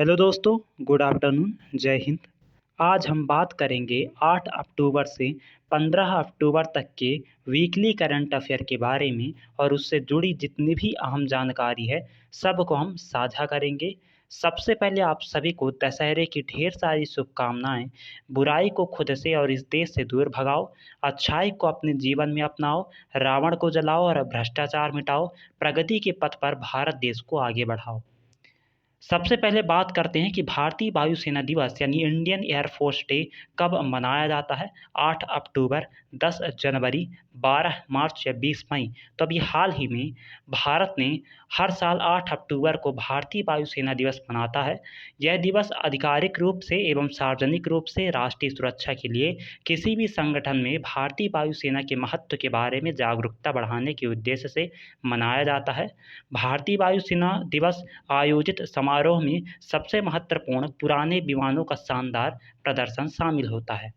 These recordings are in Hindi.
हेलो दोस्तों, गुड आफ्टरनून, जय हिंद। आज हम बात करेंगे 8 अक्टूबर से 15 अक्टूबर तक के वीकली करंट अफेयर के बारे में और उससे जुड़ी जितनी भी अहम जानकारी है, सब को हम साझा करेंगे। सबसे पहले आप सभी को दशहरे की ढेर सारी शुभकामनाएं। बुराई को खुद से और इस देश से दूर भगाओ, अच्छाई को अपने जीवन में अपनाओ, रावण को जलाओ और भ्रष्टाचार मिटाओ, प्रगति के पथ पर भारत देश को आगे बढ़ाओ। सबसे पहले बात करते हैं कि भारतीय वायुसेना दिवस यानी इंडियन एयरफोर्स डे कब मनाया जाता है। 8 अक्टूबर, 10 जनवरी, 12 मार्च या 20 मई। तो अभी हाल ही में भारत ने हर साल 8 अक्टूबर को भारतीय वायुसेना दिवस मनाता है। यह दिवस आधिकारिक रूप से एवं सार्वजनिक रूप से राष्ट्रीय सुरक्षा के लिए किसी भी संगठन में भारतीय वायुसेना के महत्व के बारे में जागरूकता बढ़ाने के उद्देश्य से मनाया जाता है। भारतीय वायुसेना दिवस आयोजित समारोह में सबसे महत्वपूर्ण पुराने विमानों का शानदार प्रदर्शन शामिल होता है।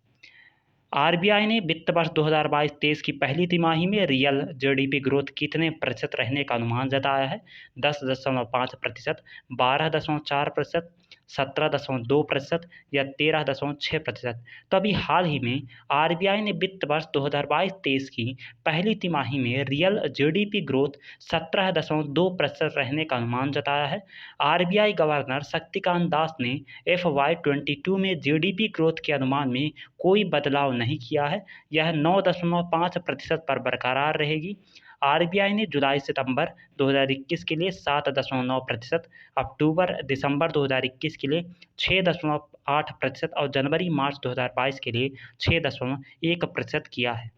आरबीआई ने वित्त वर्ष 2022-23 की पहली तिमाही में रियल जीडीपी ग्रोथ कितने प्रतिशत रहने का अनुमान जताया है। 10.5%, 12.4%, 17.2% या 13.6%। तो अभी हाल ही में आरबीआई ने वित्त वर्ष 2022-23 की पहली तिमाही में रियल जीडीपी ग्रोथ 17.2% रहने का अनुमान जताया है। आरबीआई गवर्नर शक्तिकांत दास ने FY22 में जीडीपी ग्रोथ के अनुमान में कोई बदलाव नहीं किया है। यह 9.5% पर बरकरार रहेगी। आरबीआई ने जुलाई-सितंबर 2021 के लिए 7.9%, अक्टूबर-दिसंबर 2021 के लिए 6.8% और जनवरी-मार्च 2022 के लिए 6.1% किया है।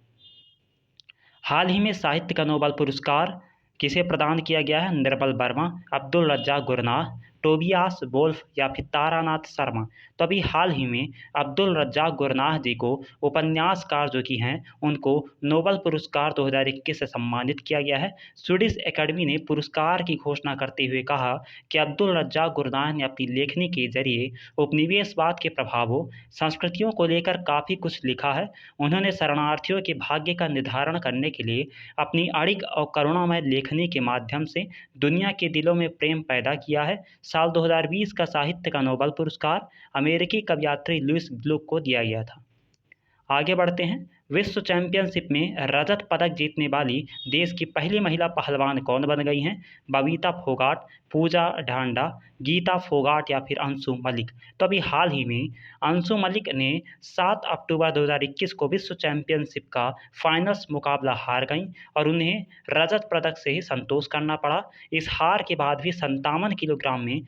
हाल ही में साहित्य का नोबेल पुरस्कार किसे प्रदान किया गया है। Nirmal Verma, Abdul Razzaq Gurnah, Tobias Wolff या फिर तारानाथ शर्मा। तो अभी हाल ही में अब्दुल रज्जाक गुरनाह जी को, उपन्यासकार जो कि हैं, उनको नोबेल पुरस्कार 2021 से सम्मानित किया गया है। स्वीडिश एकेडमी ने पुरस्कार की घोषणा करते हुए कहा कि अब्दुल रज्जाक गुरनाह ने अपनी लेखनी के जरिए उपनिवेशवाद के प्रभावों, संस्कृतियों को लेकर काफ़ी कुछ लिखा है। उन्होंने शरणार्थियों के भाग्य का निर्धारण करने के लिए अपनी अड़िग और करुणामय लेखनी के माध्यम से दुनिया के दिलों में प्रेम पैदा किया है। साल 2020 का साहित्य का नोबेल पुरस्कार अमेरिकी कवयित्री लुइस ग्लुक को दिया गया था। आगे बढ़ते हैं। विश्व चैंपियनशिप में रजत पदक जीतने वाली देश की पहली महिला पहलवान कौन बन गई हैं। बबीता फोगाट, पूजा ढांडा, गीता फोगाट या फिर अंशु मलिक। तो अभी हाल ही में अंशु मलिक ने 7 अक्टूबर 2021 को विश्व चैंपियनशिप का फाइनल्स मुकाबला हार गईं और उन्हें रजत पदक से ही संतोष करना पड़ा। इस हार के बाद भी 57 किलोग्राम में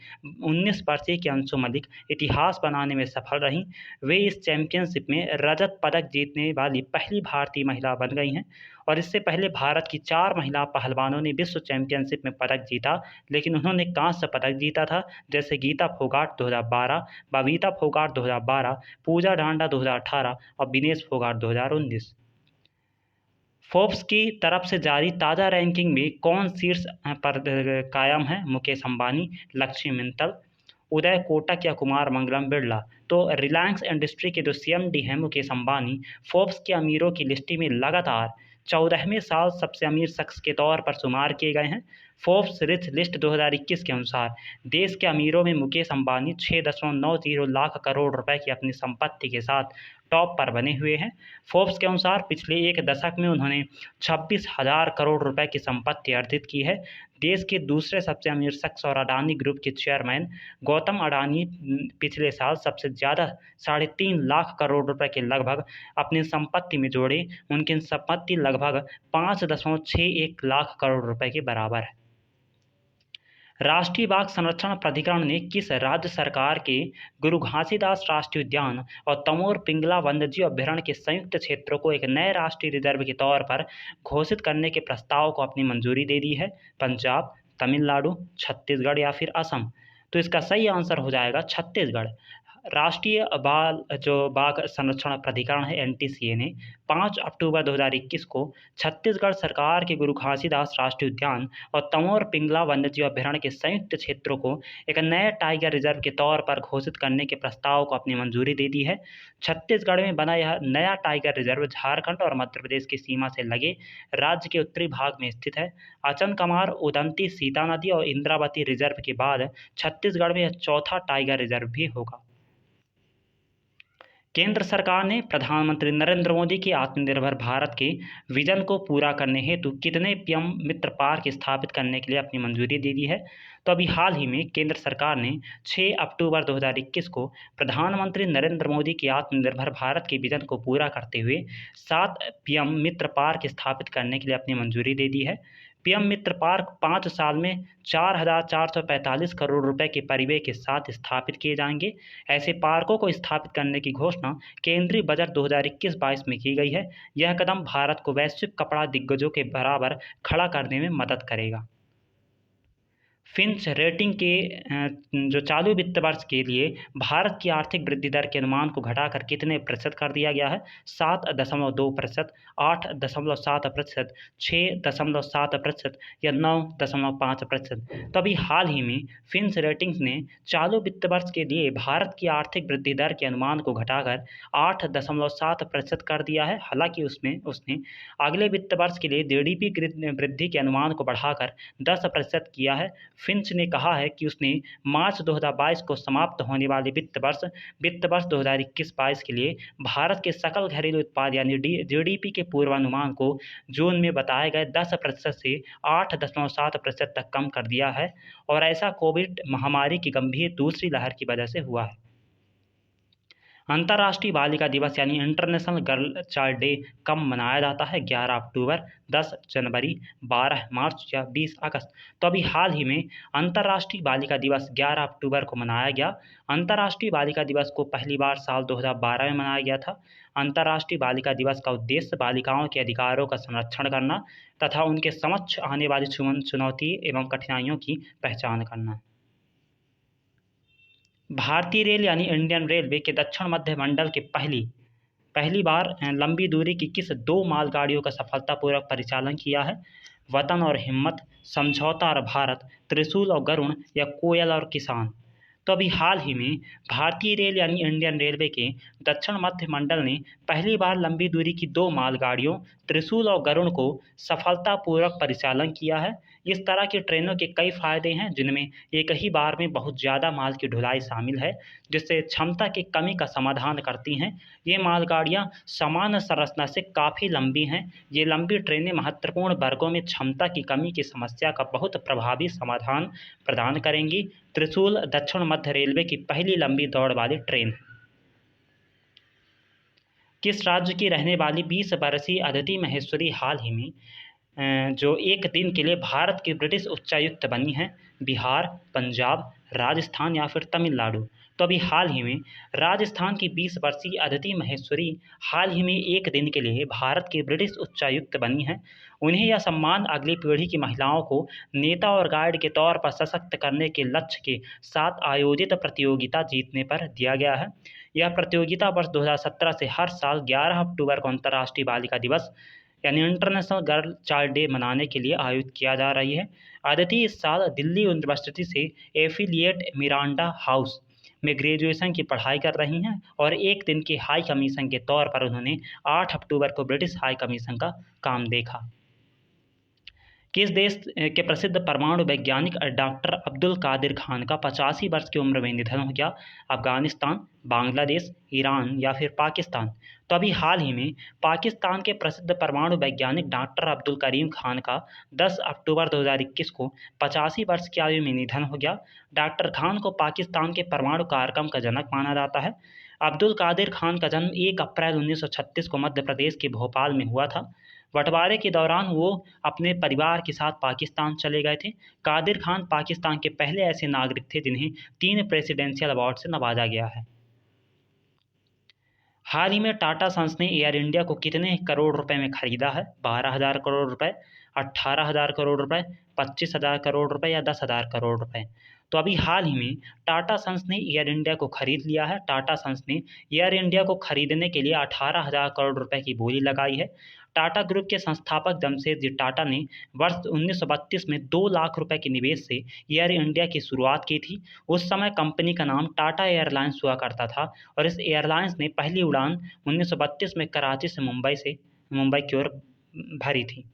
19 वर्षीय की अंशु मलिक इतिहास बनाने में सफल रहीं। वे इस चैंपियनशिप में रजत पदक जीतने वाली पहली भारतीय महिला बन गई हैं और इससे पहले भारत की 4 महिला पहलवानों ने विश्व चैंपियनशिप में पदक जीता, लेकिन उन्होंने कांस्य पदक जीता था। जैसे गीता फोगाट 2012, बबीता फोगाट 2012, पूजा ढांडा 2018 और विनेश फोगाट 2019। फोर्ब्स की तरफ से जारी ताज़ा रैंकिंग में कौन शीर्ष पर कायम है। मुकेश अंबानी, लक्ष्मी मित्तल, उदय कोटक या कुमार मंगलम बिरला। तो रिलायंस इंडस्ट्री के जो सीएमडी हैं मुकेश अंबानी, फोर्ब्स के अमीरों की लिस्ट में लगातार 14वें साल सबसे अमीर शख्स के तौर पर शुमार किए गए हैं। फोर्ब्स रिच लिस्ट 2021 के अनुसार देश के अमीरों में मुकेश अंबानी 6.90 लाख करोड़ रुपए की अपनी संपत्ति के साथ टॉप पर बने हुए हैं। फोर्ब्स के अनुसार पिछले एक दशक में उन्होंने 26,000 करोड़ रुपए की संपत्ति अर्जित की है। देश के दूसरे सबसे अमीर शख्स और अडानी ग्रुप के चेयरमैन गौतम अडानी पिछले साल सबसे ज़्यादा 3.5 लाख करोड़ रुपए के लगभग अपनी संपत्ति में जोड़े। उनकी संपत्ति लगभग 5.61 लाख करोड़ रुपए के बराबर है। राष्ट्रीय बाघ संरक्षण प्राधिकरण ने किस राज्य सरकार के गुरु घासीदास राष्ट्रीय उद्यान और तमोर पिंगला वन्यजीव अभयारण्य के संयुक्त क्षेत्रों को एक नए राष्ट्रीय रिजर्व के तौर पर घोषित करने के प्रस्ताव को अपनी मंजूरी दे दी है। पंजाब, तमिलनाडु, छत्तीसगढ़ या फिर असम। तो इसका सही आंसर हो जाएगा छत्तीसगढ़। राष्ट्रीय बाघ संरक्षण प्राधिकरण है एनटीसीए ने 5 अक्टूबर 2021 को छत्तीसगढ़ सरकार के गुरु घासीदास राष्ट्रीय उद्यान और तमोर पिंगला वन्यजीव अभयारण्य के संयुक्त क्षेत्रों को एक नए टाइगर रिजर्व के तौर पर घोषित करने के प्रस्ताव को अपनी मंजूरी दे दी है। छत्तीसगढ़ में बना यह नया टाइगर रिजर्व झारखंड और मध्य प्रदेश की सीमा से लगे राज्य के उत्तरी भाग में स्थित है। अचनकमार, उदंती, सीता नदी और इंद्रावती रिजर्व के बाद छत्तीसगढ़ में यह चौथा टाइगर रिजर्व भी होगा। केंद्र सरकार ने प्रधानमंत्री नरेंद्र मोदी के आत्मनिर्भर भारत के विजन को पूरा करने हेतु कितने पीएम मित्र पार्क स्थापित करने के लिए अपनी मंजूरी दे दी है। तो अभी हाल ही में केंद्र सरकार ने 6 अक्टूबर 2021 को प्रधानमंत्री नरेंद्र मोदी के आत्मनिर्भर भारत के विजन को पूरा करते हुए 7 पीएम मित्र पार्क स्थापित करने के लिए अपनी मंजूरी दे दी है। पीएम मित्र पार्क 5 साल में 4,445 करोड़ रुपए के परिव्यय के साथ स्थापित किए जाएंगे। ऐसे पार्कों को स्थापित करने की घोषणा केंद्रीय बजट 2021-22 में की गई है। यह कदम भारत को वैश्विक कपड़ा दिग्गजों के बराबर खड़ा करने में मदद करेगा। फिंच रेटिंग के जो चालू वित्त वर्ष के लिए भारत की आर्थिक वृद्धि दर के अनुमान को घटाकर कितने प्रतिशत कर दिया गया है? 7.2%, 8.7%, 6.7% या 9.5%। तो अभी हाल ही में फिंच रेटिंग्स ने चालू वित्त वर्ष के लिए भारत की आर्थिक वृद्धि दर के अनुमान को घटाकर 8.7% कर दिया है। हालांकि उसने अगले वित्त वर्ष के लिए जीडीपी वृद्धि के अनुमान को बढ़ाकर 10% किया है। फिंच ने कहा है कि उसने मार्च 2022 को समाप्त होने वाले वित्त वर्ष 2021-22 के लिए भारत के सकल घरेलू उत्पाद यानी जीडीपी के पूर्वानुमान को जून में बताए गए 10% से 8.7% तक कम कर दिया है और ऐसा कोविड महामारी की गंभीर दूसरी लहर की वजह से हुआ है। अंतर्राष्ट्रीय बालिका दिवस यानी इंटरनेशनल गर्ल चाइल्ड डे कब मनाया जाता है? 11 अक्टूबर, 10 जनवरी, 12 मार्च या 20 अगस्त। तो अभी हाल ही में अंतर्राष्ट्रीय बालिका दिवस 11 अक्टूबर को मनाया गया। अंतर्राष्ट्रीय बालिका दिवस को पहली बार साल 2012 में मनाया गया था। अंतर्राष्ट्रीय बालिका दिवस का उद्देश्य बालिकाओं के अधिकारों का संरक्षण करना तथा उनके समक्ष आने वाली चुनौती एवं कठिनाइयों की पहचान करना है। भारतीय रेल यानी इंडियन रेलवे के दक्षिण मध्य मंडल के पहली बार लंबी दूरी की किस 2 मालगाड़ियों का सफलतापूर्वक परिचालन किया है? वतन और हिम्मत, समझौता और भारत, त्रिशूल और गरुण या कोयल और किसान। तो अभी हाल ही में भारतीय रेल यानी इंडियन रेलवे के दक्षिण मध्य मंडल ने पहली बार लंबी दूरी की 2 मालगाड़ियों त्रिशूल और गरुण को सफलतापूर्वक परिचालन किया है। इस तरह की ट्रेनों के कई फायदे हैं, जिनमें एक ही बार में बहुत ज़्यादा माल की ढुलाई शामिल है, जिससे क्षमता की कमी का समाधान करती हैं। ये मालगाड़ियाँ सामान्य संरचना से काफ़ी लंबी हैं। ये लंबी ट्रेनें महत्वपूर्ण वर्गों में क्षमता की कमी की समस्या का बहुत प्रभावी समाधान प्रदान करेंगी। त्रिशूल दक्षिण मध्य रेलवे की पहली लंबी दौड़ वाली ट्रेन है। किस राज्य की रहने वाली 20 वर्षीय अदिति महेश्वरी हाल ही में जो एक दिन के लिए भारत की ब्रिटिश उच्चायुक्त बनी हैं? बिहार, पंजाब, राजस्थान या फिर तमिलनाडु। तो अभी हाल ही में राजस्थान की 20 वर्षीय अदिति महेश्वरी हाल ही में एक दिन के लिए भारत की ब्रिटिश उच्चायुक्त बनी हैं। उन्हें यह सम्मान अगली पीढ़ी की महिलाओं को नेता और गाइड के तौर पर सशक्त करने के लक्ष्य के साथ आयोजित प्रतियोगिता जीतने पर दिया गया है। यह प्रतियोगिता वर्ष 2017 से हर साल 11 अक्टूबर को अंतर्राष्ट्रीय बालिका दिवस यानी इंटरनेशनल गर्ल चाइल्ड डे मनाने के लिए आयोजित किया जा रही है। अदिति इस साल दिल्ली यूनिवर्सिटी से एफिलिएट मिरांडा हाउस में ग्रेजुएशन की पढ़ाई कर रही हैं और एक दिन के हाई कमीशन के तौर पर उन्होंने 8 अक्टूबर को ब्रिटिश हाई कमीशन का काम देखा। किस देश के प्रसिद्ध परमाणु वैज्ञानिक डॉक्टर अब्दुल कादिर खान का 85 वर्ष की उम्र में निधन हो गया? अफगानिस्तान, बांग्लादेश, ईरान या फिर पाकिस्तान। तो अभी हाल ही में पाकिस्तान के प्रसिद्ध परमाणु वैज्ञानिक डॉक्टर अब्दुल करीम खान का 10 अक्टूबर 2021 को 85 वर्ष की आयु में निधन हो गया। डॉक्टर खान को पाकिस्तान के परमाणु कार्यक्रम का जनक माना जाता है। अब्दुल कादिर खान का जन्म 1 अप्रैल 1936 को मध्य प्रदेश के भोपाल में हुआ था। बंटवारे के दौरान वो अपने परिवार के साथ पाकिस्तान चले गए थे। कादिर खान पाकिस्तान के पहले ऐसे नागरिक थे जिन्हें 3 प्रेसिडेंशियल अवार्ड से नवाजा गया है। हाल ही में टाटा सन्स ने एयर इंडिया को कितने करोड़ रुपए में खरीदा है? 12,000 करोड़ रुपए, 18,000 करोड़ रुपए, 25,000 करोड़ रुपए या 10,000 करोड़ रुपए। तो अभी हाल ही में टाटा सन्स ने एयर इंडिया को खरीद लिया है। टाटा सन्स ने एयर इंडिया को खरीदने के लिए 18,000 करोड़ रुपए की बोली लगाई है। टाटा ग्रुप के संस्थापक जमशेदजी टाटा ने वर्ष 1932 में 2 लाख रुपए के निवेश से एयर इंडिया की शुरुआत की थी। उस समय कंपनी का नाम टाटा एयरलाइंस हुआ करता था और इस एयरलाइंस ने पहली उड़ान 1932 में कराची से मुंबई की ओर भरी थी।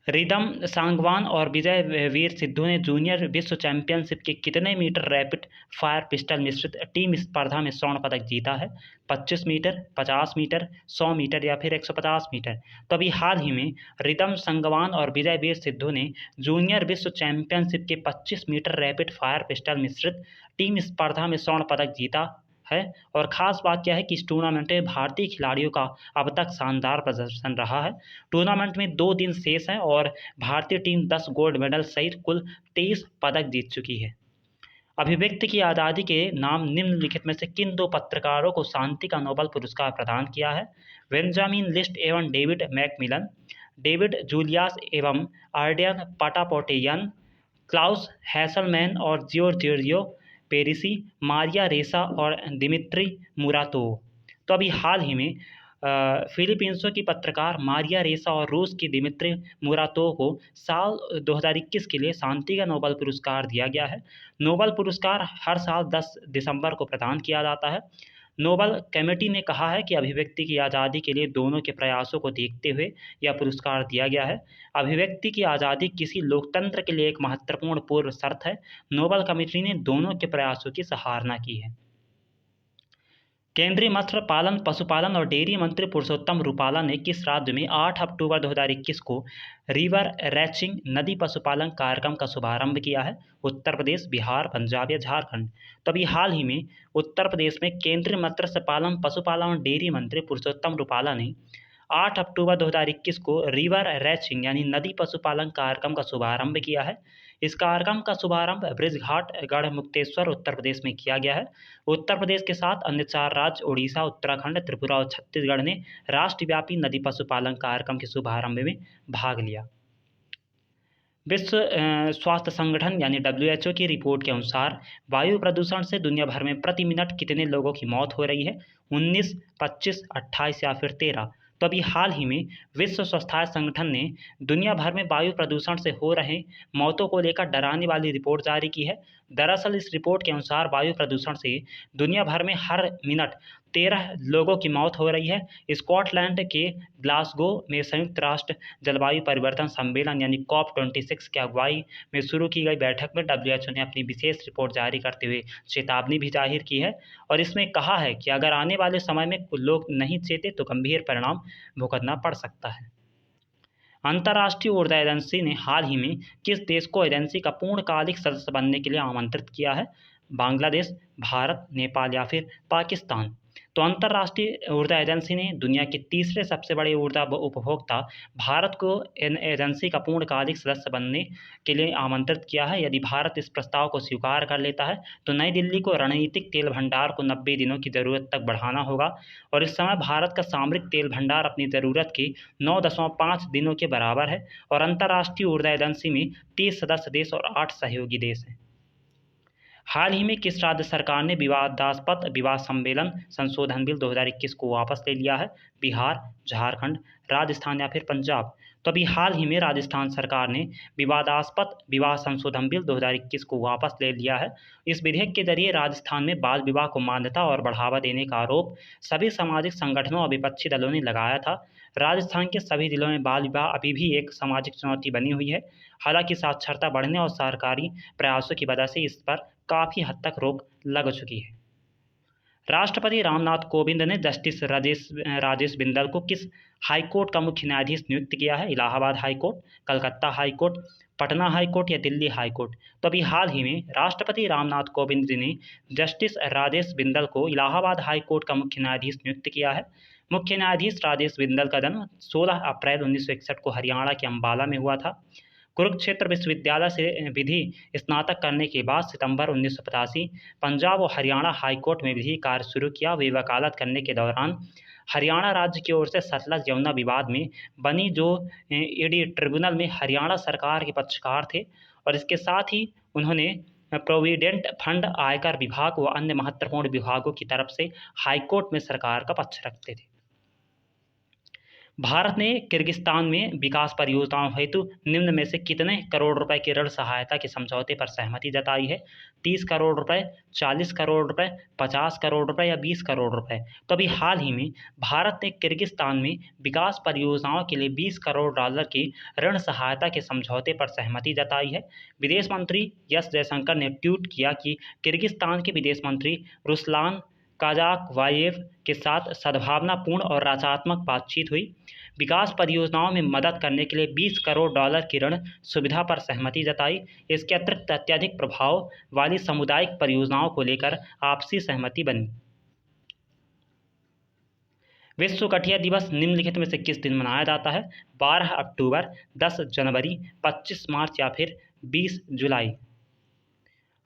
रिदम सांगवान और विजय वीर सिद्धू ने जूनियर विश्व चैंपियनशिप के कितने मीटर रैपिड फायर पिस्टल मिश्रित टीम स्पर्धा में स्वर्ण पदक जीता है? 25 मीटर, 50 मीटर, 100 मीटर या फिर 150 मीटर? तो अभी हाल ही में रिदम सांगवान और विजय वीर सिद्धू ने जूनियर विश्व चैंपियनशिप के 25 मीटर रैपिड फायर पिस्टल मिश्रित टीम स्पर्धा में स्वर्ण पदक जीता है। और ख़ास बात क्या है कि इस टूर्नामेंट में भारतीय खिलाड़ियों का अब तक शानदार प्रदर्शन रहा है। टूर्नामेंट में 2 दिन शेष हैं और भारतीय टीम 10 गोल्ड मेडल सहित कुल 23 पदक जीत चुकी है। अभिव्यक्ति की आज़ादी के नाम निम्नलिखित में से किन 2 पत्रकारों को शांति का नोबेल पुरस्कार प्रदान किया है? बेंजामिन लिस्ट एवं डेविड मैकमिलन, डेविड जूलियस एवं आर्डियन पटापोटेयन, क्लाउस हैसलमैन और जियोर्जियो पेरिसी, मारिया रेसा और दिमित्री मुरातोव। तो अभी हाल ही में फिलीपींसों की पत्रकार मारिया रेसा और रूस की दिमित्री मुरातोव को साल 2021 के लिए शांति का नोबेल पुरस्कार दिया गया है। नोबेल पुरस्कार हर साल 10 दिसंबर को प्रदान किया जाता है। नोबेल कमेटी ने कहा है कि अभिव्यक्ति की आज़ादी के लिए दोनों के प्रयासों को देखते हुए यह पुरस्कार दिया गया है। अभिव्यक्ति की आज़ादी किसी लोकतंत्र के लिए एक महत्वपूर्ण पूर्व शर्त है। नोबेल कमेटी ने दोनों के प्रयासों की सराहना की है। केंद्रीय मत्स्य पालन, पशुपालन और डेयरी मंत्री पुरुषोत्तम रूपाला ने किस राज्य में 8 अक्टूबर 2021 को रिवर रैचिंग नदी पशुपालन कार्यक्रम का शुभारंभ किया है? उत्तर प्रदेश, बिहार, पंजाब या झारखंड? तो अभी हाल ही में उत्तर प्रदेश में केंद्रीय मत्स्य पालन, पशुपालन और डेयरी मंत्री पुरुषोत्तम रूपाला ने 8 अक्टूबर 2021 को रिवर रैचिंग यानी नदी पशुपालन कार्यक्रम का शुभारंभ किया है। इस कार्यक्रम का शुभारंभ बृजघाट गढ़ मुक्तेश्वर उत्तर प्रदेश में किया गया है। उत्तर प्रदेश के साथ अन्य 4 राज्य उड़ीसा, उत्तराखंड, त्रिपुरा और छत्तीसगढ़ ने राष्ट्रव्यापी नदी पशुपालन कार्यक्रम के शुभारंभ में भाग लिया। विश्व स्वास्थ्य संगठन यानी WHO की रिपोर्ट के अनुसार वायु प्रदूषण से दुनिया भर में प्रति मिनट कितने लोगों की मौत हो रही है? 19, 25, 28 या फिर 13? तो अभी हाल ही में विश्व स्वास्थ्य संगठन ने दुनिया भर में वायु प्रदूषण से हो रहे मौतों को लेकर डराने वाली रिपोर्ट जारी की है। दरअसल इस रिपोर्ट के अनुसार वायु प्रदूषण से दुनिया भर में हर मिनट 13 लोगों की मौत हो रही है। स्कॉटलैंड के ग्लासगो में संयुक्त राष्ट्र जलवायु परिवर्तन सम्मेलन यानी COP26 की अगुवाई में शुरू की गई बैठक में WHO ने अपनी विशेष रिपोर्ट जारी करते हुए चेतावनी भी जाहिर की है और इसमें कहा है कि अगर आने वाले समय में लोग नहीं चेते तो गंभीर परिणाम भुगतना पड़ सकता है। अंतर्राष्ट्रीय ऊर्जा एजेंसी ने हाल ही में किस देश को एजेंसी का पूर्णकालिक सदस्य बनने के लिए आमंत्रित किया है? बांग्लादेश, भारत, नेपाल या फिर पाकिस्तान? तो अंतर्राष्ट्रीय ऊर्जा एजेंसी ने दुनिया के तीसरे सबसे बड़े ऊर्जा उपभोक्ता भारत को इन एजेंसी का पूर्णकालिक सदस्य बनने के लिए आमंत्रित किया है। यदि भारत इस प्रस्ताव को स्वीकार कर लेता है तो नई दिल्ली को रणनीतिक तेल भंडार को 90 दिनों की ज़रूरत तक बढ़ाना होगा और इस समय भारत का सामरिक तेल भंडार अपनी ज़रूरत के 9.5 दिनों के बराबर है और अंतर्राष्ट्रीय ऊर्जा एजेंसी में 30 सदस्य देश और 8 सहयोगी देश हैं। हाल ही में किस राज्य सरकार ने विवादास्पद विवाद सम्मेलन संशोधन बिल 2021 को वापस ले लिया है? बिहार, झारखंड, राजस्थान या फिर पंजाब? तो अभी हाल ही में राजस्थान सरकार ने विवादास्पद विवाह संशोधन बिल 2021 को वापस ले लिया है। इस विधेयक के जरिए राजस्थान में बाल विवाह को मान्यता और बढ़ावा देने का आरोप सभी सामाजिक संगठनों और विपक्षी दलों ने लगाया था। राजस्थान के सभी जिलों में बाल विवाह अभी भी एक सामाजिक चुनौती बनी हुई है। हालांकि साक्षरता बढ़ने और सरकारी प्रयासों की वजह से इस पर काफ़ी हद तक रोक लग चुकी है। राष्ट्रपति रामनाथ कोविंद ने जस्टिस राजेश बिंदल को किस हाईकोर्ट का मुख्य न्यायाधीश नियुक्त किया है? Allahabad high court, Calcutta high court, Patna high court या दिल्ली हाईकोर्ट? तो अभी हाल ही में राष्ट्रपति रामनाथ कोविंद जी ने जस्टिस राजेश बिंदल को इलाहाबाद हाईकोर्ट का मुख्य न्यायाधीश नियुक्त किया है। मुख्य न्यायाधीश राजेश बिंदल का जन्म 16 अप्रैल 1961 को हरियाणा के अंबाला में हुआ था। कुरुक्षेत्र विश्वविद्यालय से विधि स्नातक करने के बाद सितंबर 1985 पंजाब और हरियाणा हाईकोर्ट में विधि कार्य शुरू किया। वे वकालत करने के दौरान हरियाणा राज्य की ओर से सतलज यमुना विवाद में बनी जो ईडी ट्रिब्यूनल में हरियाणा सरकार के पक्षकार थे और इसके साथ ही उन्होंने प्रोविडेंट फंड, आयकर विभाग व अन्य महत्वपूर्ण विभागों की तरफ से हाईकोर्ट में सरकार का पक्ष रखते थे। भारत ने किर्गिस्तान में विकास परियोजनाओं हेतु निम्न में से कितने करोड़ रुपए की ऋण सहायता के समझौते पर सहमति जताई है? 30 करोड़ रुपए, 40 करोड़ रुपए, 50 करोड़ रुपए या 20 करोड़ रुपए? तो अभी हाल ही में भारत ने किर्गिस्तान में विकास परियोजनाओं के लिए 20 करोड़ डॉलर की ऋण सहायता के समझौते पर सहमति जताई है। विदेश मंत्री एस जयशंकर ने ट्वीट किया कि किर्गिस्तान के विदेश मंत्री रुसलान काजाकबायेव के साथ सद्भावनापूर्ण और रचनात्मक बातचीत हुई। विकास परियोजनाओं में मदद करने के लिए 20 करोड़ डॉलर की ऋण सुविधा पर सहमति जताई। इसके अतिरिक्त अत्यधिक प्रभाव वाली सामुदायिक परियोजनाओं को लेकर आपसी सहमति बनी। विश्व गठिया दिवस निम्नलिखित में से किस दिन मनाया जाता है? 12 अक्टूबर, 10 जनवरी, 25 मार्च या फिर 20 जुलाई?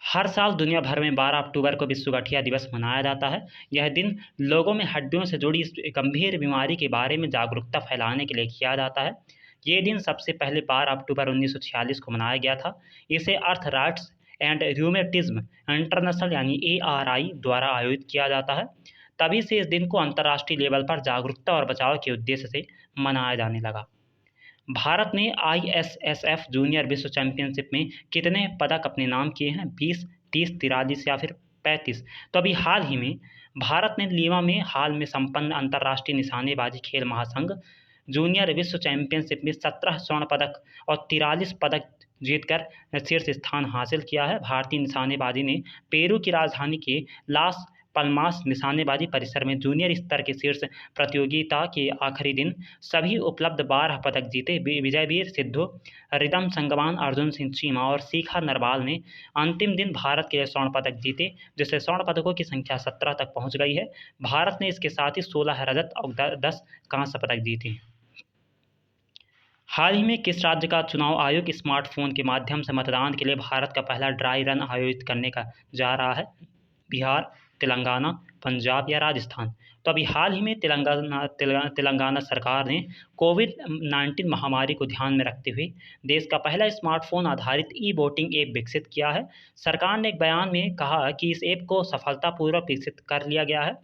हर साल दुनिया भर में 12 अक्टूबर को विश्व गठिया दिवस मनाया जाता है। यह दिन लोगों में हड्डियों से जुड़ी इस गंभीर बीमारी के बारे में जागरूकता फैलाने के लिए किया जाता है। ये दिन सबसे पहले 12 अक्टूबर 1946 को मनाया गया था। इसे अर्थराइट्स एंड र्यूमेटिज्म इंटरनेशनल यानी ARI द्वारा आयोजित किया जाता है। तभी से इस दिन को अंतर्राष्ट्रीय लेवल पर जागरूकता और बचाव के उद्देश्य से मनाया जाने लगा। भारत ने ISSF जूनियर विश्व चैंपियनशिप में कितने पदक अपने नाम किए हैं? 20, 30, 43 या फिर 35? तो अभी हाल ही में भारत ने लीमा में हाल में संपन्न अंतर्राष्ट्रीय निशानेबाजी खेल महासंघ जूनियर विश्व चैंपियनशिप में 17 स्वर्ण पदक और 43 पदक जीतकर शीर्ष स्थान हासिल किया है। भारतीय निशानेबाजी ने पेरू की राजधानी के लास पल्मास निशानेबाजी परिसर में जूनियर स्तर के शीर्ष प्रतियोगिता के आखिरी दिन सभी उपलब्ध 12 पदक जीते। विजयवीर सिद्धू, रिदम संगवान, अर्जुन सिंह चीमा और शिखा नरवाल ने अंतिम दिन भारत के लिए स्वर्ण पदक जीते, जिससे स्वर्ण पदकों की संख्या 17 तक पहुंच गई है। भारत ने इसके साथ ही 16 रजत और 10 कांस्य पदक जीते हैं। हाल ही में किस राज्य का चुनाव आयोग स्मार्टफोन के माध्यम से मतदान के लिए भारत का पहला ड्राई रन आयोजित करने का जा रहा है? बिहार, तेलंगाना, पंजाब या राजस्थान? तो अभी हाल ही में तेलंगाना सरकार ने कोविड-19 महामारी को ध्यान में रखते हुए देश का पहला स्मार्टफोन आधारित ई-वोटिंग ऐप विकसित किया है। सरकार ने एक बयान में कहा कि इस ऐप को सफलतापूर्वक विकसित कर लिया गया है।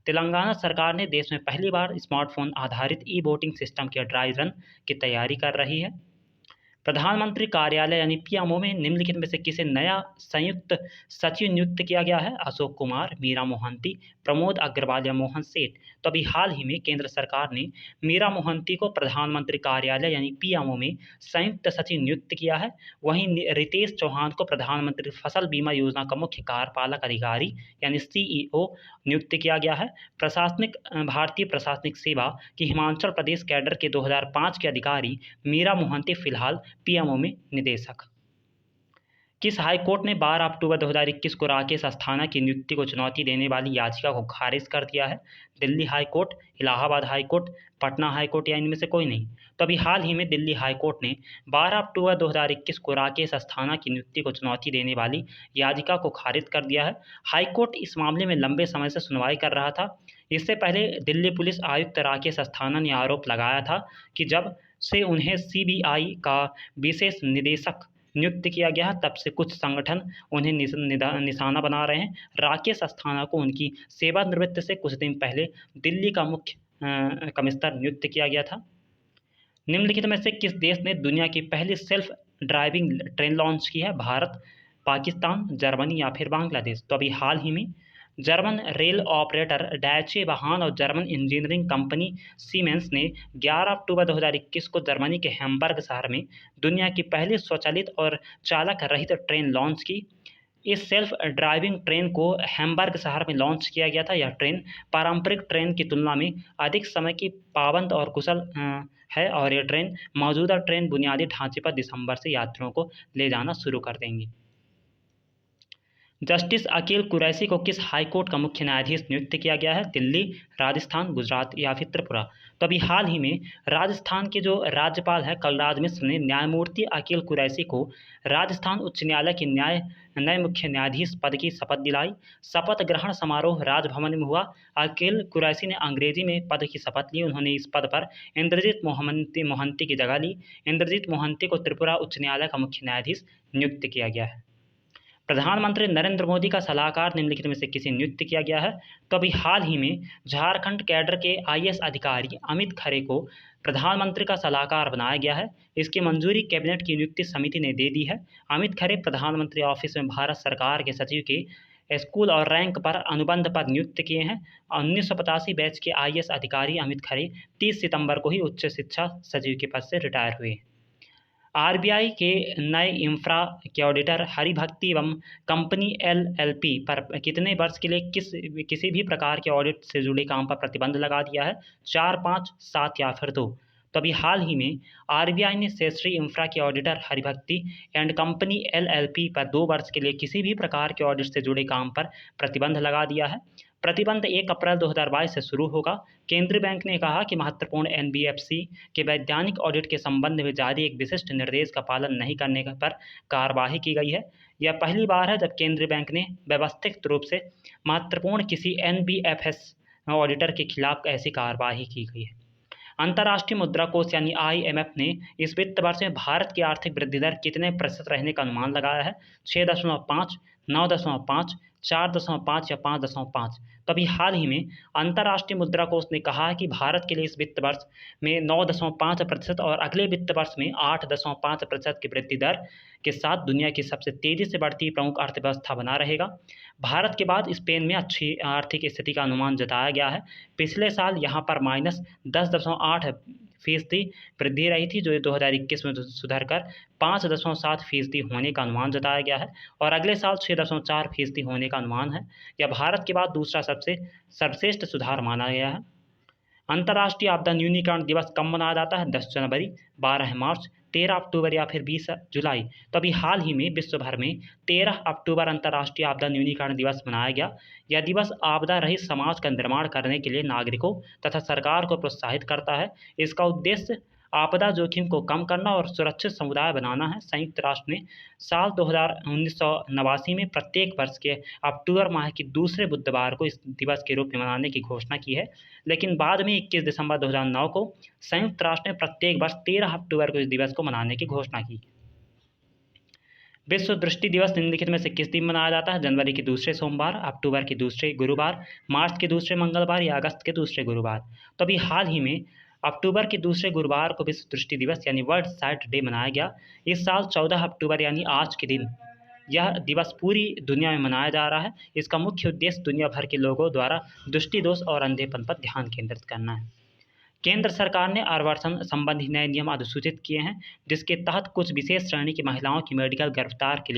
तेलंगाना सरकार ने देश में पहली बार स्मार्टफोन आधारित ई-वोटिंग सिस्टम के ड्राई रन की तैयारी कर रही है। प्रधानमंत्री कार्यालय यानी PMO में निम्नलिखित में से किसे नया संयुक्त सचिव नियुक्त किया गया है? अशोक कुमार, मीरा मोहंती, प्रमोद अग्रवाल या मोहन सेठ? तो अभी हाल ही में केंद्र सरकार ने मीरा मोहंती को प्रधानमंत्री कार्यालय यानी PMO में संयुक्त सचिव नियुक्त किया है। वहीं रितेश चौहान को प्रधानमंत्री फसल बीमा योजना का मुख्य कार्यपालक अधिकारी यानी CEO नियुक्त किया गया है। भारतीय प्रशासनिक सेवा की हिमाचल प्रदेश कैडर के 2005 के अधिकारी मीरा मोहंती फिलहाल PMO में निदेशक। किस हाईकोर्ट ने 12 अक्टूबर 2021 को राकेश अस्थाना की नियुक्ति को चुनौती देने वाली याचिका को खारिज कर दिया है? Delhi high court, Allahabad high court, Patna high court या इनमें से कोई नहीं? तो अभी हाल ही में दिल्ली हाईकोर्ट ने 12 अक्टूबर 2021 को राकेश अस्थाना की नियुक्ति को चुनौती देने वाली याचिका को खारिज कर दिया है। हाईकोर्ट इस मामले में लंबे समय से सुनवाई कर रहा था। इससे पहले दिल्ली पुलिस आयुक्त राकेश अस्थाना ने आरोप लगाया था कि जब से उन्हें CBI का विशेष निदेशक नियुक्त किया गया, तब से कुछ संगठन उन्हें निशाना बना रहे हैं। राकेश अस्थाना को उनकी सेवानिवृत्ति से कुछ दिन पहले दिल्ली का मुख्य कमिश्नर नियुक्त किया गया था। निम्नलिखित में से किस देश ने दुनिया की पहली सेल्फ ड्राइविंग ट्रेन लॉन्च की है? भारत, पाकिस्तान, जर्मनी या फिर बांग्लादेश? तो अभी हाल ही में जर्मन रेल ऑपरेटर डैचे वाहन और जर्मन इंजीनियरिंग कंपनी सीमेंस ने 11 अक्टूबर 2021 को जर्मनी के हैम्बर्ग शहर में दुनिया की पहली स्वचालित और चालक रहित ट्रेन लॉन्च की। इस सेल्फ ड्राइविंग ट्रेन को हैम्बर्ग शहर में लॉन्च किया गया था। यह ट्रेन पारंपरिक ट्रेन की तुलना में अधिक समय की पाबंद और कुशल है और यह ट्रेन मौजूदा ट्रेन बुनियादी ढांचे पर दिसंबर से यात्रियों को ले जाना शुरू कर देंगी। जस्टिस अकील कुरैशी को किस हाईकोर्ट का मुख्य न्यायाधीश नियुक्त किया गया है? दिल्ली, राजस्थान, गुजरात या फिर त्रिपुरा? तो अभी हाल ही में राजस्थान के जो राज्यपाल है कलराज मिश्र ने न्यायमूर्ति अकील कुरैशी को राजस्थान उच्च न्यायालय के नए मुख्य न्यायाधीश पद की शपथ दिलाई। शपथ ग्रहण समारोह राजभवन में हुआ। अकील कुरैशी ने अंग्रेजी में पद की शपथ ली। उन्होंने इस पद पर इंद्रजीत मोहंती की जगह ली। इंद्रजीत मोहंती को त्रिपुरा उच्च न्यायालय का मुख्य न्यायाधीश नियुक्त किया गया है। प्रधानमंत्री नरेंद्र मोदी का सलाहकार निम्नलिखित में से किसे नियुक्त किया गया है? तो अभी हाल ही में झारखंड कैडर के आईएएस अधिकारी अमित खरे को प्रधानमंत्री का सलाहकार बनाया गया है। इसकी मंजूरी कैबिनेट की नियुक्ति समिति ने दे दी है। अमित खरे प्रधानमंत्री ऑफिस में भारत सरकार के सचिव के स्कूल और रैंक पर अनुबंध पर नियुक्त किए हैं। 1985 बैच के आईएएस अधिकारी अमित खरे 30 सितंबर को ही उच्च शिक्षा सचिव के पद से रिटायर हुए। आरबीआई के नए इंफ्रा के ऑडिटर हरिभक्ति एवं कंपनी एलएलपी पर कितने वर्ष के लिए किसी भी प्रकार के ऑडिट से जुड़े काम पर प्रतिबंध लगा दिया है? 4, 5, 7 या फिर 2? तो अभी हाल ही में आरबीआई ने सेस्ट्री इंफ्रा के auditor Haribhakti and company LLP पर 2 वर्ष के लिए किसी भी प्रकार के ऑडिट से जुड़े काम पर प्रतिबंध लगा दिया है। प्रतिबंध 1 अप्रैल 2022 से शुरू होगा। केंद्रीय बैंक ने कहा कि महत्वपूर्ण एनबीएफसी के वैधानिक ऑडिट के संबंध में जारी एक विशिष्ट निर्देश का पालन नहीं करने पर कार्रवाई की गई है। यह पहली बार है जब केंद्रीय बैंक ने व्यवस्थित रूप से महत्वपूर्ण किसी एनबीएफएस ऑडिटर के खिलाफ ऐसी कार्रवाई की गई है। अंतर्राष्ट्रीय मुद्रा कोष यानी आईएमएफ ने इस वित्त वर्ष में भारत की आर्थिक वृद्धि दर कितने प्रतिशत रहने का अनुमान लगाया है? 6.5, 9.5, 4.5 या 5.5? तो अभी हाल ही में अंतर्राष्ट्रीय मुद्रा कोष ने कहा है कि भारत के लिए इस वित्त वर्ष में 9.5% और अगले वित्त वर्ष में 8.5% की वृद्धि दर के साथ दुनिया की सबसे तेजी से बढ़ती प्रमुख अर्थव्यवस्था बना रहेगा। भारत के बाद स्पेन में अच्छी आर्थिक स्थिति का अनुमान जताया गया है। पिछले साल यहाँ पर -10.8% वृद्धि रही थी, जो 2021 में सुधर कर 5.7% होने का अनुमान जताया गया है और अगले साल 6.4% होने का अनुमान है। यह भारत के बाद दूसरा सबसे सर्वश्रेष्ठ सुधार माना गया है। अंतर्राष्ट्रीय आपदा न्यूनीकरण दिवस कब मनाया जाता है? 10 जनवरी, 12 मार्च, 13 अक्टूबर या फिर 20 जुलाई? तो अभी हाल ही में विश्व भर में 13 अक्टूबर अंतर्राष्ट्रीय आपदा न्यूनीकरण दिवस मनाया गया। यह दिवस आपदा रहित समाज का निर्माण करने के लिए नागरिकों तथा सरकार को प्रोत्साहित करता है। इसका उद्देश्य आपदा जोखिम को कम करना और सुरक्षित समुदाय बनाना है। संयुक्त राष्ट्र ने साल 1989 में प्रत्येक वर्ष के अक्टूबर माह की दूसरे बुधवार को इस दिवस के रूप में मनाने की घोषणा की है, लेकिन बाद में 21 दिसंबर 2009 को संयुक्त राष्ट्र ने प्रत्येक वर्ष 13 अक्टूबर को इस दिवस को मनाने की घोषणा की। विश्व दृष्टि दिवस निम्नलिखित में से किस दिन मनाया जाता है? जनवरी के दूसरे सोमवार, अक्टूबर के दूसरे गुरुवार, मार्च के दूसरे मंगलवार या अगस्त के दूसरे गुरुवार? तो अभी हाल ही में अक्टूबर के दूसरे गुरुवार को विश्व दृष्टि दिवस यानी वर्ल्ड साइट डे मनाया गया। इस साल 14 अक्टूबर यानी आज के दिन यह दिवस पूरी दुनिया में मनाया जा रहा है। इसका मुख्य उद्देश्य दुनिया भर के लोगों द्वारा दृष्टि दोष और अंधेपन पर ध्यान केंद्रित करना है। केंद्र सरकार ने आवर्षण संबंधी नए नियम अधिसूचित किए हैं, जिसके तहत कुछ विशेष श्रेणी की महिलाओं की मेडिकल गर्भपात के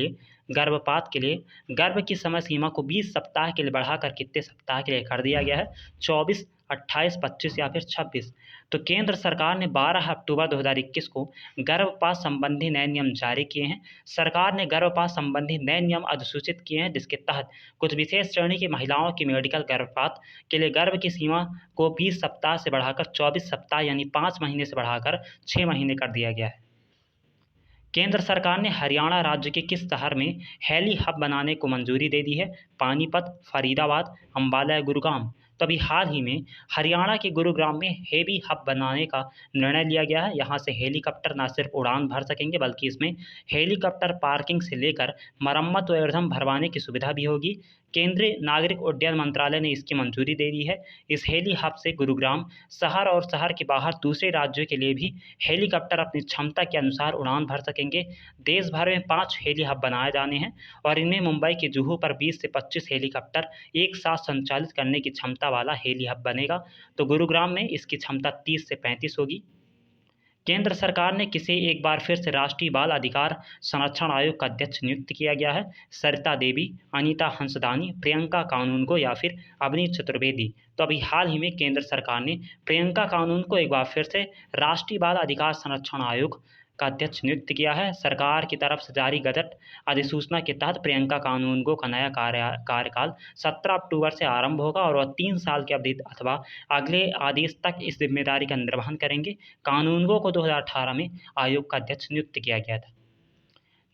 लिए गर्भ की समय सीमा को 20 सप्ताह के लिए बढ़ाकर कितने सप्ताह के लिए कर दिया गया है? 24, 28, 25 या फिर 26? तो केंद्र सरकार ने 12 अक्टूबर 2021 को गर्भपात संबंधी नए नियम जारी किए हैं। सरकार ने गर्भपात संबंधी नए नियम अधिसूचित किए हैं, जिसके तहत कुछ विशेष श्रेणी की महिलाओं की मेडिकल गर्भपात के लिए गर्भ की सीमा को 20 सप्ताह से बढ़ाकर 24 सप्ताह यानी 5 महीने से बढ़ाकर 6 महीने कर दिया गया है। केंद्र सरकार ने हरियाणा राज्य के किस शहर में हेली हब बनाने को मंजूरी दे दी है? पानीपत, फरीदाबाद, अंबाला या गुरुग्राम? तो अभी हाल ही में हरियाणा के गुरुग्राम में हेवी हब बनाने का निर्णय लिया गया है। यहाँ से हेलीकॉप्टर न सिर्फ उड़ान भर सकेंगे, बल्कि इसमें हेलीकॉप्टर पार्किंग से लेकर मरम्मत व ईंधन भरवाने की सुविधा भी होगी। केंद्रीय नागरिक उड्डयन मंत्रालय ने इसकी मंजूरी दे दी है। इस हेली हब से गुरुग्राम शहर और शहर के बाहर दूसरे राज्यों के लिए भी हेलीकॉप्टर अपनी क्षमता के अनुसार उड़ान भर सकेंगे। देश भर में 5 हेली हब बनाए जाने हैं और इनमें मुंबई के जुहू पर 20 से 25 हेलीकॉप्टर एक साथ संचालित करने की क्षमता वाला हेली हब बनेगा, तो गुरुग्राम में इसकी क्षमता 30 से 35 होगी। केंद्र सरकार ने किसे एक बार फिर से राष्ट्रीय बाल अधिकार संरक्षण आयोग का अध्यक्ष नियुक्त किया गया है? सरिता देवी, अनीता हंसदानी, प्रियंका कानून या फिर अवनीत चतुर्वेदी? तो अभी हाल ही में केंद्र सरकार ने प्रियंका कानून को एक बार फिर से राष्ट्रीय बाल अधिकार संरक्षण आयोग का अध्यक्ष नियुक्त किया है। सरकार की तरफ से जारी गजट अधिसूचना के तहत प्रियंका कानूनगो का नया कार्यकाल 17 अक्टूबर से आरंभ होगा और वह 3 साल की अवधि अथवा अगले आदेश तक इस जिम्मेदारी का निर्वहन करेंगे। कानूनगो को 2018 में आयोग का अध्यक्ष नियुक्त किया गया था।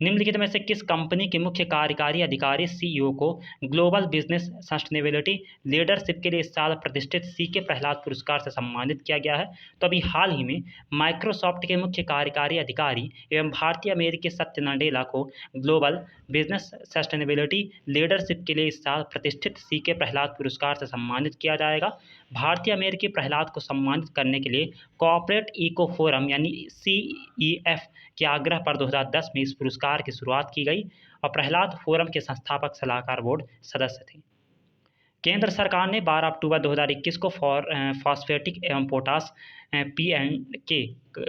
निम्नलिखित में से किस कंपनी के मुख्य कार्यकारी अधिकारी सीईओ को ग्लोबल बिजनेस सस्टेनेबिलिटी लीडरशिप के लिए इस साल प्रतिष्ठित सीके प्रहलाद पुरस्कार से सम्मानित किया गया है? तो अभी हाल ही में माइक्रोसॉफ्ट के मुख्य कार्यकारी अधिकारी एवं भारतीय अमेरिकी सत्य नडेला को ग्लोबल बिजनेस सस्टेनेबिलिटी लीडरशिप के लिए इस साल प्रतिष्ठित सीके प्रहलाद पुरस्कार से सम्मानित किया जाएगा। भारतीय अमेरिकी प्रहलाद को सम्मानित करने के लिए कॉर्पोरेट इको फोरम यानी CEF के आग्रह पर 2010 में इस पुरस्कार की शुरुआत की गई और प्रहलाद फोरम के संस्थापक सलाहकार बोर्ड सदस्य थे। केंद्र सरकार ने 12 अक्टूबर 2021 को फॉस्फेटिक एवं पोटास P&K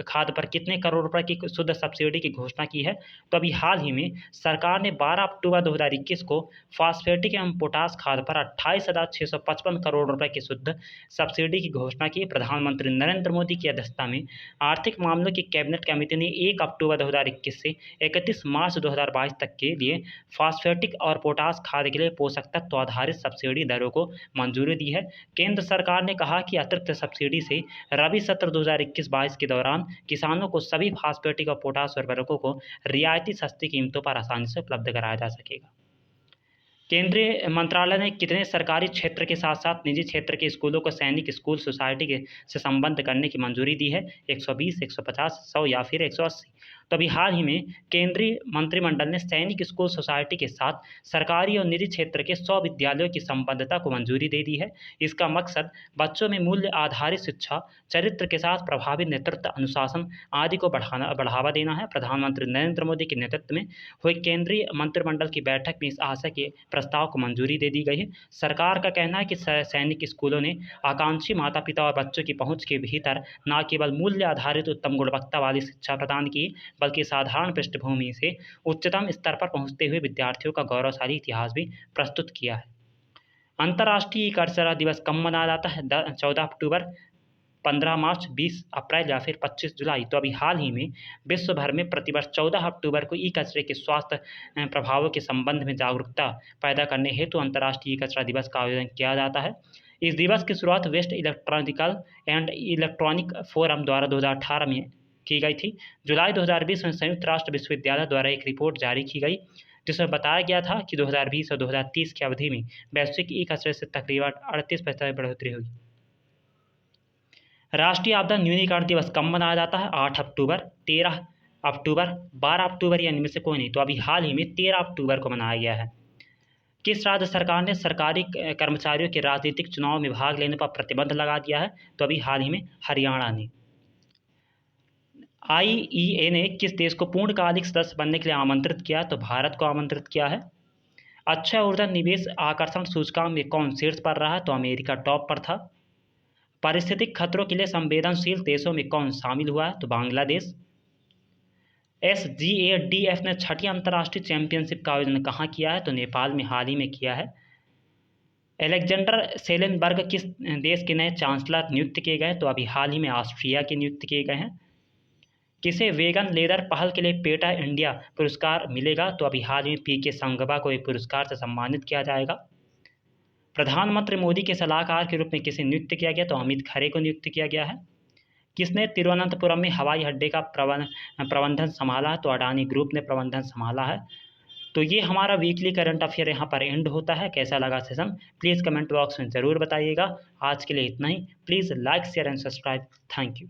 खाद पर कितने करोड़ रुपए की शुद्ध सब्सिडी की घोषणा की है? तो अभी हाल ही में सरकार ने 12 अक्टूबर 2021 को फॉस्फेटिक एवं पोटास खाद पर 28,655 करोड़ रुपए की शुद्ध सब्सिडी की घोषणा की। प्रधानमंत्री नरेंद्र मोदी की अध्यक्षता में आर्थिक मामलों की कैबिनेट कमेटी ने 1 अक्टूबर 2021 से 31 मार्च 2022 तक के लिए फॉस्फेटिक और पोटास खाद के लिए पोषक तत्व आधारित सब्सिडी दरों को मंजूरी दी है। केंद्र सरकार ने कहा कि अतिरिक्त सब्सिडी से रबी सत्र 2021-22 के दौरान किसानों को सभी फॉस्फेटिक और पोटास उर्वरकों को रियायती सस्ती कीमतों पर आसानी से उपलब्ध कराया जा सकेगा। केंद्रीय मंत्रालय ने कितने सरकारी क्षेत्र के साथ साथ निजी क्षेत्र के स्कूलों को सैनिक स्कूल सोसाइटी से संबद्ध करने की मंजूरी दी है? 120, 150, 100 या फिर 180? तो अभी हाल ही में केंद्रीय मंत्रिमंडल ने सैनिक स्कूल सोसाइटी के साथ सरकारी और निजी क्षेत्र के 100 विद्यालयों की संबद्धता को मंजूरी दे दी है। इसका मकसद बच्चों में मूल्य आधारित शिक्षा, चरित्र के साथ प्रभावी नेतृत्व, अनुशासन आदि को बढ़ावा देना है। प्रधानमंत्री नरेंद्र मोदी के नेतृत्व में हुई केंद्रीय मंत्रिमंडल की बैठक में इस आशय के प्रस्ताव को मंजूरी दे दी गई है। सरकार का कहना है कि सैनिक स्कूलों ने आकांक्षी माता पिता और बच्चों की पहुंच के भीतर न केवल मूल्य आधारित उत्तम गुणवत्ता वाली शिक्षा प्रदान की, बल्कि साधारण पृष्ठभूमि से उच्चतम स्तर पर पहुंचते हुए विद्यार्थियों का गौरवशाली इतिहास भी प्रस्तुत किया है। अंतर्राष्ट्रीय कचरा दिवस कब मनाया जाता है? 14 अक्टूबर, 15 मार्च, 20 अप्रैल या फिर 25 जुलाई? तो अभी हाल ही में विश्व भर में प्रतिवर्ष 14 अक्टूबर को ई कचरे के स्वास्थ्य प्रभावों के संबंध में जागरूकता पैदा करने हेतु अंतर्राष्ट्रीय कचरा दिवस का आयोजन किया जाता है। इस दिवस की शुरुआत waste electrical and electronic forum द्वारा 2018 में की गई थी। जुलाई 2020 में संयुक्त राष्ट्र विश्वविद्यालय द्वारा एक रिपोर्ट जारी की गई जिसमें बताया गया था कि 2020 और 2030 की अवधि में वैश्विक ई कचरे से तकरीबन 38% बढ़ोतरी हुई। राष्ट्रीय आपदा न्यूनीकरण दिवस कब मनाया जाता है? 8 अक्टूबर, 13 अक्टूबर, 12 अक्टूबर या इनमें से कोई नहीं? तो अभी हाल ही में 13 अक्टूबर को मनाया गया है। किस राज्य सरकार ने सरकारी कर्मचारियों के राजनीतिक चुनाव में भाग लेने पर प्रतिबंध लगा दिया है? तो अभी हाल ही में हरियाणा ने। IEA ने किस देश को पूर्णकालिक सदस्य बनने के लिए आमंत्रित किया? तो भारत को आमंत्रित किया है। अक्षय ऊर्जा निवेश आकर्षण सूचकांक में कौन शीर्ष पर रहा? तो अमेरिका टॉप पर था। पारिस्थितिक खतरों के लिए संवेदनशील देशों में कौन शामिल हुआ है? तो बांग्लादेश। SGADF ने 6ठी अंतर्राष्ट्रीय चैंपियनशिप का आयोजन कहाँ किया है? तो नेपाल में हाल ही में किया है। एलेक्जेंडर सेलेनबर्ग किस देश के नए चांसलर नियुक्त किए गए? तो अभी हाल ही में ऑस्ट्रिया के नियुक्त किए गए हैं। किसे वेगन लेदर पहल के लिए पेटा इंडिया पुरस्कार मिलेगा? तो अभी हाल ही में PK संगवा को एक पुरस्कार से सम्मानित किया जाएगा। प्रधानमंत्री मोदी के सलाहकार के रूप में किसे नियुक्त किया गया? तो अमित खरे को नियुक्त किया गया है। किसने तिरुवनंतपुरम में हवाई अड्डे का प्रबंधन संभाला है? तो अडानी ग्रुप ने प्रबंधन संभाला है। तो ये हमारा वीकली करंट अफेयर यहाँ पर एंड होता है। कैसा लगा सेशन प्लीज़ कमेंट बॉक्स में ज़रूर बताइएगा। आज के लिए इतना ही। Please like, share and subscribe. Thank you.